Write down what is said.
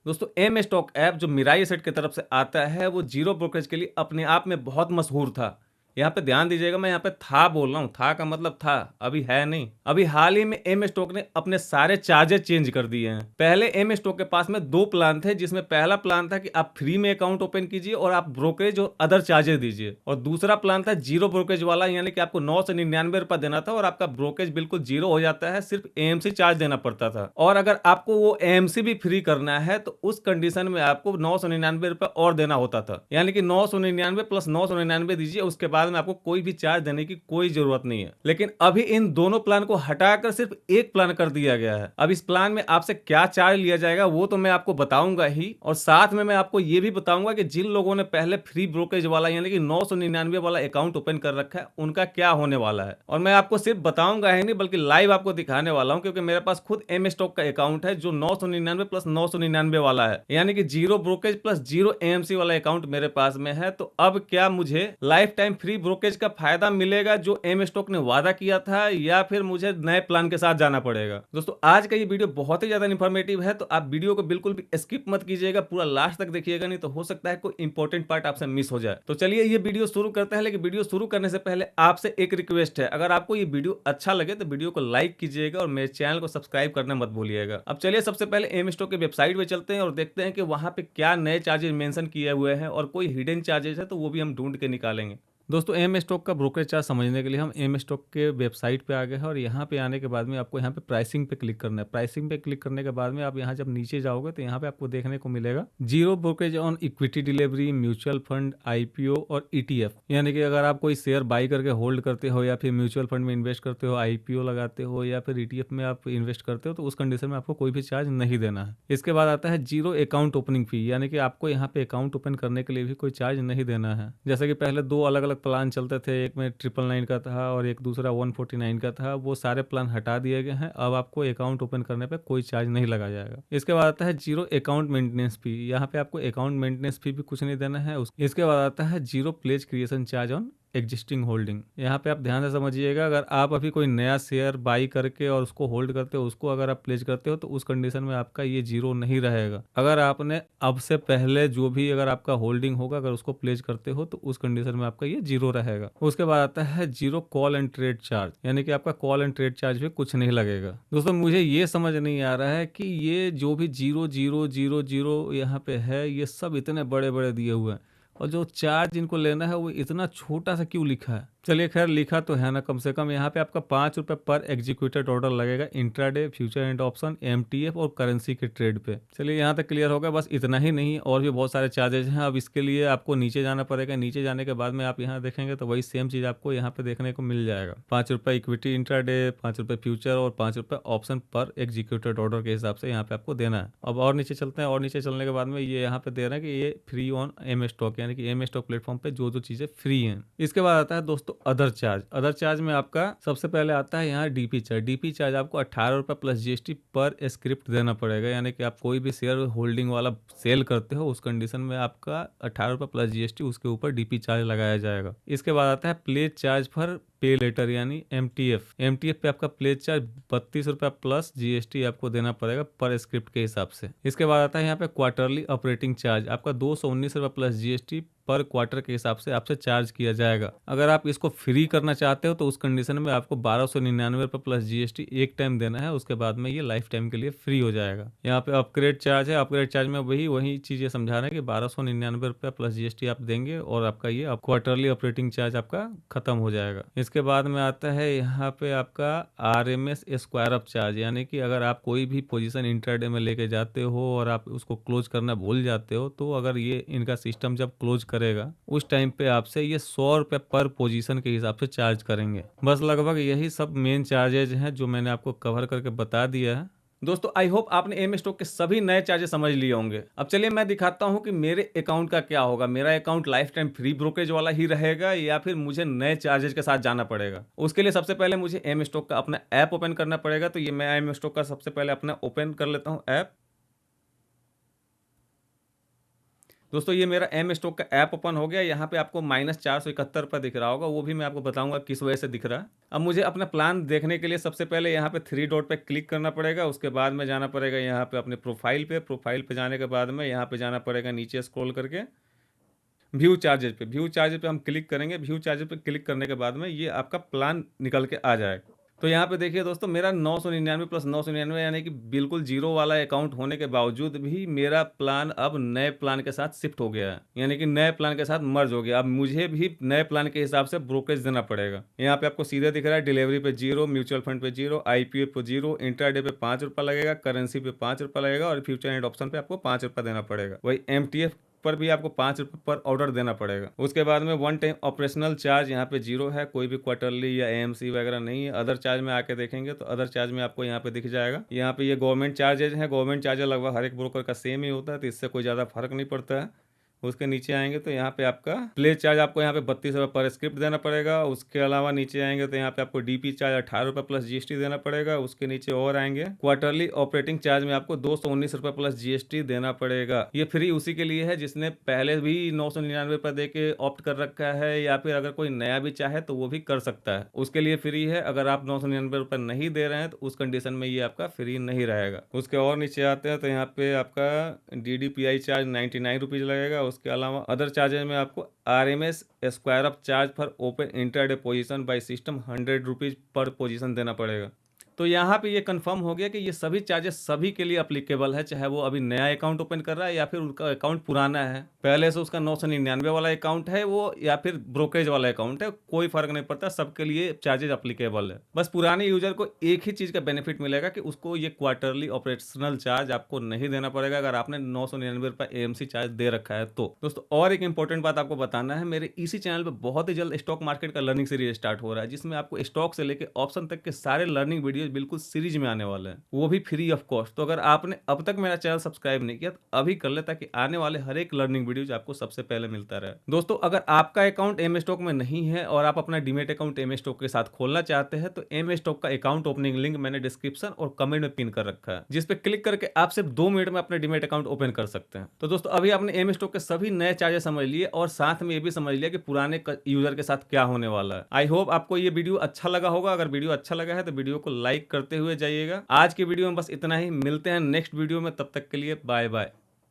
दोस्तों M stock app जो Mirae asset की तरफ से आता है वो जीरो ब्रोकरेज के लिए अपने आप में बहुत मशहूर था। यहाँ पे ध्यान दीजिएगा, मैं यहाँ पे था बोल रहा हूँ, था का मतलब था, अभी है नहीं। अभी हाल ही में एम स्टॉक ने अपने सारे चार्जेस चेंज कर दिए हैं। पहले एम स्टॉक के पास में दो प्लान थे, जिसमें पहला प्लान था कि आप फ्री में अकाउंट ओपन कीजिए और आप ब्रोकरेज और अदर चार्जेस दीजिए, और दूसरा प्लान था जीरो ब्रोकरेज वाला, यानी कि आपको 999 रुपए देना था और आपका ब्रोकरेज बिल्कुल जीरो हो जाता है, सिर्फ एएमसी चार्ज देना पड़ता था। और अगर आपको वो एएमसी भी फ्री करना है तो उस कंडीशन में आपको 999 रुपए और देना होता था, यानी कि 999 प्लस 999 दीजिए, उसके बाद में आपको कोई भी चार्ज देने की कोई जरूरत नहीं है। लेकिन अभी इन दोनों प्लान को हटाकर सिर्फ एक प्लान कर दिया गया है। अब इस प्लान में आपसे क्या चार्ज लिया जाएगा वो तो मैं आपको बताऊंगा ही, और साथ में मैं आपको ये भी बताऊंगा कि जिन लोगों ने पहले फ्री ब्रोकरेज वाला यानी कि 999 वाला अकाउंट ओपन कर रखा है उनका क्या होने वाला है। और मैं आपको सिर्फ बताऊंगा ही नहीं बल्कि लाइव आपको दिखाने वाला हूं, क्योंकि मेरे पास खुद एम स्टॉक का अकाउंट है जो 999 प्लस 999 वाला है, यानी कि zero brokerage plus zero AMC वाला अकाउंट मेरे पास में है। तो अब क्या मुझे लाइफ टाइम फ्री ब्रोकरेज का फायदा मिलेगा जो एम स्टॉक ने वादा किया था, या फिर मुझे नए प्लान के साथ जाना पड़ेगा? दोस्तों आज का ये वीडियो बहुत ही ज्यादा इंफॉर्मेटिव है, तो आप वीडियो को बिल्कुल भी स्किप मत कीजिएगा, पूरा लास्ट तक देखिएगा, नहीं तो हो सकता है कोई इंपॉर्टेंट पार्ट आपसे मिस हो जाए। तो चलिए ये वीडियो शुरू करते हैं, लेकिन वीडियो शुरू करने से पहले आपसे एक रिक्वेस्ट है, अगर आपको ये वीडियो अच्छा लगे तो वीडियो को लाइक कीजिएगा और मेरे चैनल को सब्सक्राइब करना मत भूलिएगा। अब चलिए सबसे पहले एम स्टॉक की वेबसाइट पे चलते हैं और देखते हैं कि वहां पे क्या नए चार्जेस मेंशन किए हुए हैं, और कोई हिडन चार्जेस है तो वो भी हम ढूंढ के निकालेंगे। दोस्तों एम स्टॉक का ब्रोकरेज चार्ज समझने के लिए हम एम स्टॉक के वेबसाइट पे आ गए हैं, और यहाँ पे आने के बाद में आपको यहाँ पे प्राइसिंग पे क्लिक करना है। प्राइसिंग पे क्लिक करने के बाद में आप यहाँ जब नीचे जाओगे तो यहाँ पे आपको देखने को मिलेगा zero brokerage on equity delivery, mutual fund, IPO और ईटीएफ। यानी कि अगर आप कोई शेयर बाई करके होल्ड करते हो, या फिर म्यूचुअल फंड में इन्वेस्ट करते हो, आईपीओ लगाते हो, या फिर ईटीएफ में आप इन्वेस्ट करते हो, तो उस कंडीशन में आपको कोई भी चार्ज नहीं देना है। इसके बाद आता है जीरो अकाउंट ओपनिंग फी, यानी कि आपको यहाँ पे अकाउंट ओपन करने के लिए भी कोई चार्ज नहीं देना है। जैसे कि पहले दो अलग अलग प्लान चलते थे, एक में 999 का था और एक दूसरा 149 का था, वो सारे प्लान हटा दिए गए हैं। अब आपको अकाउंट ओपन करने पे कोई चार्ज नहीं लगा जाएगा। इसके बाद आता है जीरो अकाउंट मेंटेनेंस फी, यहाँ पे आपको अकाउंट मेंटेनेंस फी भी कुछ नहीं देना है। इसके बाद आता है zero pledge creation charge on existing holding. यहाँ पे आप ध्यान से समझिएगा, अगर आप अभी कोई नया शेयर बाई करके और उसको होल्ड करते हो, उसको अगर आप प्लेज करते हो, तो उस कंडीशन में आपका ये जीरो नहीं रहेगा। अगर आपने अब से पहले जो भी अगर आपका होल्डिंग होगा अगर उसको प्लेज करते हो तो उस कंडीशन में आपका ये जीरो रहेगा। उसके बाद आता है zero call and trade charge, यानी कि आपका कॉल एंड ट्रेड चार्ज भी कुछ नहीं लगेगा। दोस्तों मुझे ये समझ नहीं आ रहा है कि ये जो भी जीरो जीरो जीरो जीरो यहाँ पे है, ये सब इतने बड़े बड़े दिए हुए हैं, और जो चार्ज इनको लेना है वो इतना छोटा सा क्यों लिखा है। चलिए खैर लिखा तो है ना, कम से कम यहाँ पे आपका 5 रुपए पर एग्जीक्यूटेड ऑर्डर लगेगा intraday, future and option, MTF और करेंसी के ट्रेड पे। चलिए यहाँ तक क्लियर होगा। बस इतना ही नहीं, और भी बहुत सारे चार्जेस हैं। अब इसके लिए आपको नीचे जाना पड़ेगा। नीचे जाने के बाद में आप यहाँ देखेंगे तो वही सेम चीज़ आपको यहाँ पे देखने को मिल जाएगा। 5 रुपए इक्विटी इंट्राडे, 5 रुपए फ्यूचर और 5 रुपए ऑप्शन पर एग्जीक्यूटेड ऑर्डर के हिसाब से यहाँ पे आपको देना है। अब और नीचे चलते हैं, और नीचे चलने के बाद में ये यहाँ पे दे रहे हैं कि ये फ्री ऑन एम स्टॉक, यानी कि एम स्टॉक प्लेटफॉर्म पे जो जो चीज़ें फ्री हैं। इसके बाद आता है दोस्तों अदर चार्ज। अदर चार्ज में आपका सबसे पहले आता है यहाँ डीपी चार्ज। डीपी चार्ज आपको 18 रुपए प्लस जीएसटी पर स्क्रिप्ट देना पड़ेगा, यानी कि आप कोई भी शेयर होल्डिंग वाला सेल करते हो उस कंडीशन में आपका 18 रुपए प्लस जीएसटी उसके ऊपर डीपी चार्ज लगाया जाएगा। इसके बाद आता है प्लेज चार्ज पर पे लेटर यानी एमटीएफ। एमटीएफ पे आपका प्लेज चार्ज 32 रुपए प्लस जीएसटी आपको देना पड़ेगा पर स्क्रिप्ट के हिसाब से। इसके बाद आता है यहाँ पे क्वार्टरली ऑपरेटिंग चार्ज, आपका 219 रुपए प्लस जीएसटी पर क्वार्टर के हिसाब से आपसे चार्ज किया जाएगा। अगर आप इसको फ्री करना चाहते हो तो उस कंडीशन में आपको 1299 रुपए प्लस जीएसटी एक टाइम देना है, उसके बाद में ये लाइफ टाइम के लिए फ्री हो जाएगा। यहाँ पे अपग्रेड चार्ज है। अपग्रेड चार्ज में वही चीजें समझा रहे हैं कि 1299 रुपए प्लस जीएसटी आप देंगे और आपका ये क्वार्टरली ऑपरेटिंग चार्ज आपका खत्म हो जाएगा। इसके बाद में आता है यहाँ पे आपका आरएमएस स्क्वायर अप चार्ज, यानी कि अगर आप कोई भी पोजीशन इंट्राडे में लेके जाते हो और आप उसको क्लोज करना भूल जाते हो, तो अगर ये इनका सिस्टम जब क्लोज करेगा उस टाइम पे आपसे ये 100 रुपए पर पोजीशन के हिसाब से चार्ज करेंगे। बस लगभग यही सब मेन चार्जेज हैं जो मैंने आपको कवर करके बता दिया है। दोस्तों आई होप आपने एम स्टॉक के सभी नए चार्जेस समझ लिए होंगे। अब चलिए मैं दिखाता हूं कि मेरे अकाउंट का क्या होगा। मेरा account life time free brokerage वाला ही रहेगा या फिर मुझे नए चार्जेस के साथ जाना पड़ेगा। उसके लिए सबसे पहले मुझे एम स्टॉक का अपना ऐप ओपन करना पड़ेगा। तो ये मैं एम स्टॉक का सबसे पहले अपना ओपन कर लेता हूँ ऐप। दोस्तों ये मेरा एम स्टॉक का ऐप ओपन हो गया। यहाँ पे आपको -471 दिख रहा होगा, वो भी मैं आपको बताऊंगा किस वजह से दिख रहा है। अब मुझे अपना प्लान देखने के लिए सबसे पहले यहाँ पे 3 डॉट पे क्लिक करना पड़ेगा। उसके बाद में जाना पड़ेगा यहाँ पे अपने प्रोफाइल पे जाने के बाद में यहाँ पे जाना पड़ेगा नीचे स्क्रॉल करके व्यू चार्जेज पे हम क्लिक करेंगे। व्यू चार्जेज पे क्लिक करने के बाद में ये आपका प्लान निकल के आ जाएगा। तो यहाँ पे देखिए दोस्तों, मेरा 999 प्लस 999 यानी कि बिल्कुल जीरो वाला अकाउंट होने के बावजूद भी मेरा प्लान अब नए प्लान के साथ शिफ्ट हो गया है, यानी कि नए प्लान के साथ मर्ज हो गया। अब मुझे भी नए प्लान के हिसाब से ब्रोकरेज देना पड़ेगा। यहाँ पे आपको सीधे दिख रहा है डिलीवरी पे 0, म्यूचुअल फंड पे 0, आईपीओ पे 0, इंट्राडे पे 5 रुपया लगेगा, करेंसी पे 5 रुपया लगेगा और फ्यूचर एंड ऑप्शन पे आपको 5 रुपया देना पड़ेगा। वही एमटीएफ पर भी आपको 5 रुपये पर ऑर्डर देना पड़ेगा। उसके बाद में वन टाइम ऑपरेशनल चार्ज यहाँ पे 0 है, कोई भी क्वार्टरली या एएमसी वगैरह नहीं है। अदर चार्ज में आके देखेंगे तो अदर चार्ज में आपको यहाँ पे दिख जाएगा। यहाँ पे ये गवर्नमेंट चार्जेज हैं। गवर्नमेंट चार्जेज लगभग हर एक ब्रोकर का सेम ही होता है, तो इससे कोई ज़्यादा फर्क नहीं पड़ता है। उसके नीचे आएंगे तो यहाँ पे आपका प्ले चार्ज आपको यहाँ पे 32 रुपये पर स्क्रिप्ट देना पड़ेगा। उसके अलावा नीचे आएंगे तो यहाँ पे आपको डीपी चार्ज 18 रुपये प्लस जीएसटी देना पड़ेगा। उसके नीचे और आएंगे क्वार्टरली ऑपरेटिंग चार्ज में आपको 219 रुपये प्लस जीएसटी देना पड़ेगा। ये फ्री उसी के लिए है जिसने पहले भी 999 रुपये दे के ऑप्ट कर रखा है, या फिर अगर कोई नया भी चाहे तो वो भी कर सकता है, उसके लिए फ्री है। अगर आप 999 रुपये नहीं दे रहे हैं तो उस कंडीशन में ये आपका फ्री नहीं रहेगा। उसके और नीचे आते हैं तो यहाँ पे आपका डीडीपीआई चार्ज 99 रुपीज़ लगेगा। उसके अलावा अदर चार्जेज में आपको RMS square up charge for open intraday position by system 100 rupees पर पोजीशन देना पड़ेगा। तो यहाँ पे ये कंफर्म हो गया कि ये सभी चार्जेस सभी के लिए अप्लीकेबल है, चाहे वो अभी नया अकाउंट ओपन कर रहा है या फिर उनका अकाउंट पुराना है, पहले से उसका 999 वाला अकाउंट है वो, या फिर ब्रोकरेज वाला अकाउंट है, कोई फर्क नहीं पड़ता, सबके लिए चार्जेज अप्लीकेबल है। बस पुराने यूजर को एक ही चीज का बेनिफिट मिलेगा कि उसको ये क्वार्टरली ऑपरेशनल चार्ज आपको नहीं देना पड़ेगा अगर आपने 999 रुपये एएमसी चार्ज दे रखा है तो। दोस्तों और एक इंपॉर्टेंट बात आपको बताना है, मेरे इसी चैनल पर बहुत ही जल्द स्टॉक मार्केट का लर्निंग सीरीज स्टार्ट हो रहा है, जिसमें आपको स्टॉक से लेकर ऑप्शन तक के सारे लर्निंग वीडियो बिल्कुल सीरीज में आने वाले हैं, वो भी फ्री ऑफ कॉस्ट। तो अगर आपने अब तक मेरा चैनल सब्सक्राइब नहीं किया तो अभी कर ले, ताकि आने वाले हर एक लर्निंग वीडियोज आपको सबसे पहले मिलता रहे। दोस्तों अगर आपका अकाउंट एम स्टॉक में नहीं है और आप अपना डीमेट अकाउंट एम स्टॉक के साथ खोलना चाहते हैं तो एम स्टॉक का अकाउंट ओपनिंग लिंक मैंने डिस्क्रिप्शन और कमेंट में पिन कर रखा है, जिस पे क्लिक करके आप सिर्फ 2 मिनट में अपने डीमेट अकाउंट ओपन कर सकते हैं। तो दोस्तों अभी आपने एम स्टॉक के सभी नए चार्जेस समझ लिए और साथ में ये भी समझ लिया कि पुराने यूजर के साथ क्या होने वाला है। आई होप आपको ये वीडियो अच्छा लगा होगा। अगर वीडियो अच्छा लगा है तो वीडियो को लाइक करते हुए जाइएगा। आज की वीडियो में बस इतना ही, मिलते हैं नेक्स्ट वीडियो में, तब तक के लिए बाय बाय।